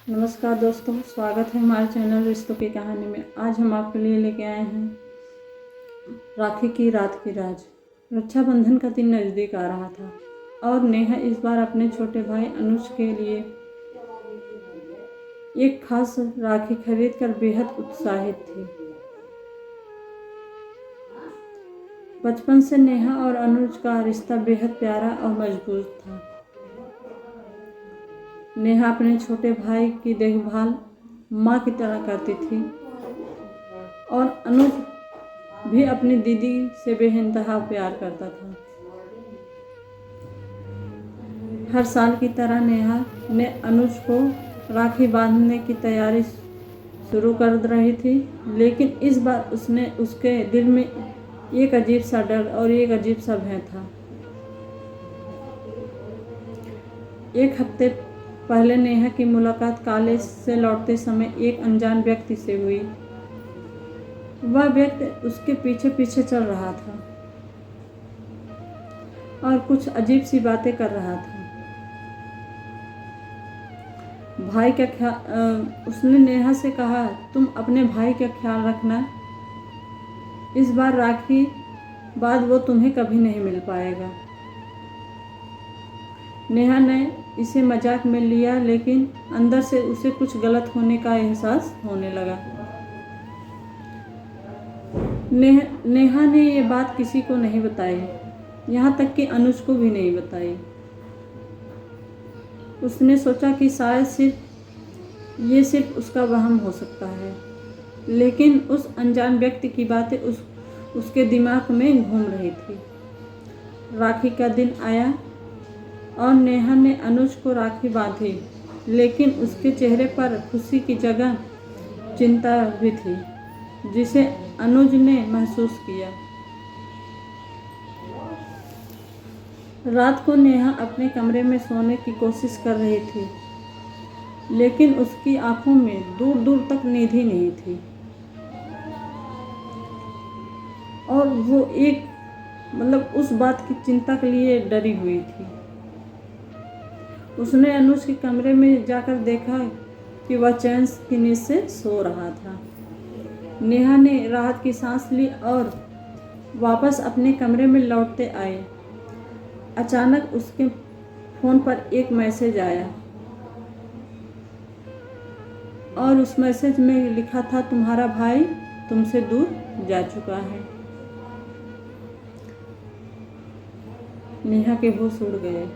नमस्कार दोस्तों, स्वागत है हमारे चैनल रिश्तों की कहानी में। आज हम आपके लिए लेके आए हैं राखी की रात की राज। रक्षाबंधन का दिन नज़दीक आ रहा था और नेहा इस बार अपने छोटे भाई अनुज के लिए एक खास राखी खरीद कर बेहद उत्साहित थी। बचपन से नेहा और अनुज का रिश्ता बेहद प्यारा और मजबूत था। नेहा अपने छोटे भाई की देखभाल माँ की तरह करती थी और अनुज भी अपनी दीदी से बेइंतहा प्यार करता था। हर साल की तरह नेहा ने अनुज को राखी बांधने की तैयारी शुरू कर रही थी, लेकिन इस बार उसके दिल में एक अजीब सा डर और एक अजीब सा भय था। एक हफ्ते पहले नेहा की मुलाकात कॉलेज से लौटते समय एक अनजान व्यक्ति से हुई। वह व्यक्ति उसके पीछे पीछे चल रहा था और कुछ अजीब सी बातें कर रहा था। भाई का उसने नेहा से कहा, तुम अपने भाई का ख्याल रखना, इस बार राखी बाद वो तुम्हें कभी नहीं मिल पाएगा। नेहा ने इसे मजाक में लिया, लेकिन अंदर से उसे कुछ गलत होने का एहसास होने लगा। नेहा ने ये बात किसी को नहीं बताई, यहाँ तक कि अनुज को भी नहीं बताई। उसने सोचा कि शायद सिर्फ उसका वहम हो सकता है, लेकिन उस अनजान व्यक्ति की बातें उसके दिमाग में घूम रही थी। राखी का दिन आया और नेहा ने अनुज को राखी बांधी, लेकिन उसके चेहरे पर खुशी की जगह चिंता भी थी, जिसे अनुज ने महसूस किया। रात को नेहा अपने कमरे में सोने की कोशिश कर रही थी, लेकिन उसकी आंखों में दूर दूर तक नींद ही नहीं थी और वो उस बात की चिंता के लिए डरी हुई थी। उसने अनुज के कमरे में जाकर देखा कि वह चैन की नींद से सो रहा था। नेहा ने राहत की सांस ली और वापस अपने कमरे में लौटते आए। अचानक उसके फ़ोन पर एक मैसेज आया और उस मैसेज में लिखा था, तुम्हारा भाई तुमसे दूर जा चुका है। नेहा के होश उड़ गए।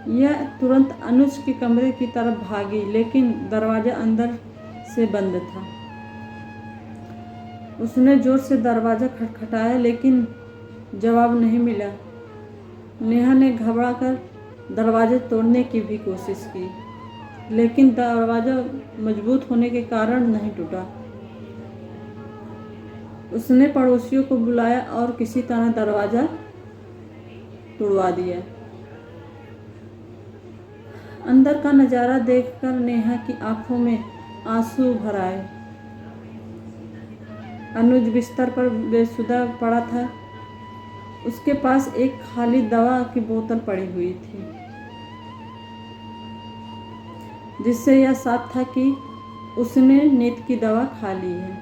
यह तुरंत अनुज के कमरे की तरफ भागी, लेकिन दरवाजा अंदर से बंद था। उसने जोर से दरवाज़ा खटखटाया, लेकिन जवाब नहीं मिला। नेहा ने घबराकर दरवाज़ा तोड़ने की भी कोशिश की, लेकिन दरवाज़ा मजबूत होने के कारण नहीं टूटा। उसने पड़ोसियों को बुलाया और किसी तरह दरवाज़ा तोड़वा दिया। अंदर का नज़ारा देखकर नेहा की आंखों में आंसू भर आए। अनुज बिस्तर पर बेसुधा पड़ा था। उसके पास एक खाली दवा की बोतल पड़ी हुई थी, जिससे यह साफ था कि उसने नींद की दवा खा ली है।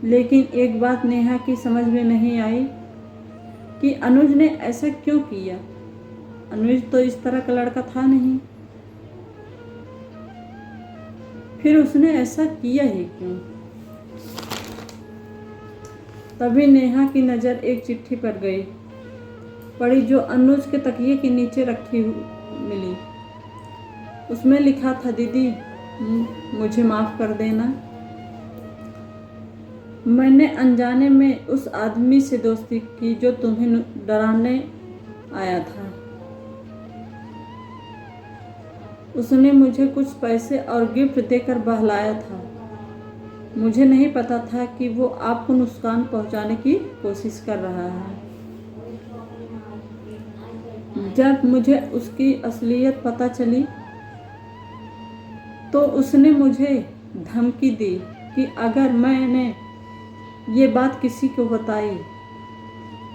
लेकिन एक बात नेहा की समझ में नहीं आई कि अनुज ने ऐसा क्यों किया। अनुज तो इस तरह का लड़का था नहीं, फिर उसने ऐसा किया ही क्यों। तभी नेहा की नज़र एक चिट्ठी पर पड़ी, जो अनुज के तकिए के नीचे रखी मिली। उसमें लिखा था, दीदी मुझे माफ़ कर देना, मैंने अनजाने में उस आदमी से दोस्ती की जो तुम्हें डराने आया था। उसने मुझे कुछ पैसे और गिफ्ट देकर बहलाया था। मुझे नहीं पता था कि वो आपको नुकसान पहुंचाने की कोशिश कर रहा है। जब मुझे उसकी असलियत पता चली तो उसने मुझे धमकी दी कि अगर मैंने ये बात किसी को बताई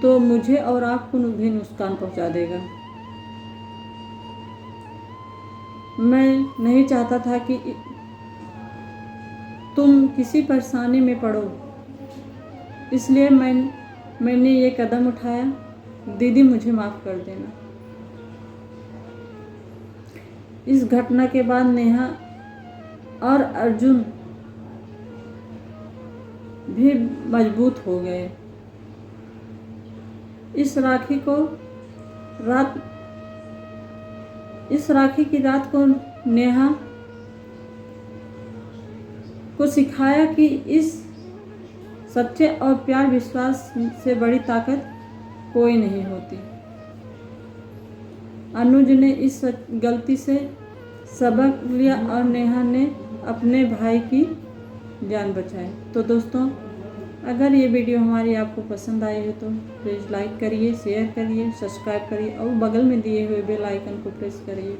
तो मुझे और आपको भी नुकसान पहुंचा देगा। मैं नहीं चाहता था कि तुम किसी परेशानी में पड़ो, इसलिए मैंने ये कदम उठाया। दीदी मुझे माफ़ कर देना। इस घटना के बाद नेहा और अर्जुन भी मजबूत हो गए। इस राखी की रात को नेहा को सिखाया कि इस सच्चे और प्यार विश्वास से बड़ी ताकत कोई नहीं होती। अनुज ने इस गलती से सबक लिया और नेहा ने अपने भाई की जान बचाई। तो दोस्तों, अगर ये वीडियो हमारी आपको पसंद आई हो तो प्लीज़ लाइक करिए, शेयर करिए, सब्सक्राइब करिए और बगल में दिए हुए बेल आइकन को प्रेस करिए,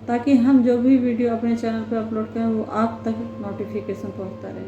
ताकि हम जो भी वीडियो अपने चैनल पर अपलोड करें वो आप तक नोटिफिकेशन पहुंचता रहे।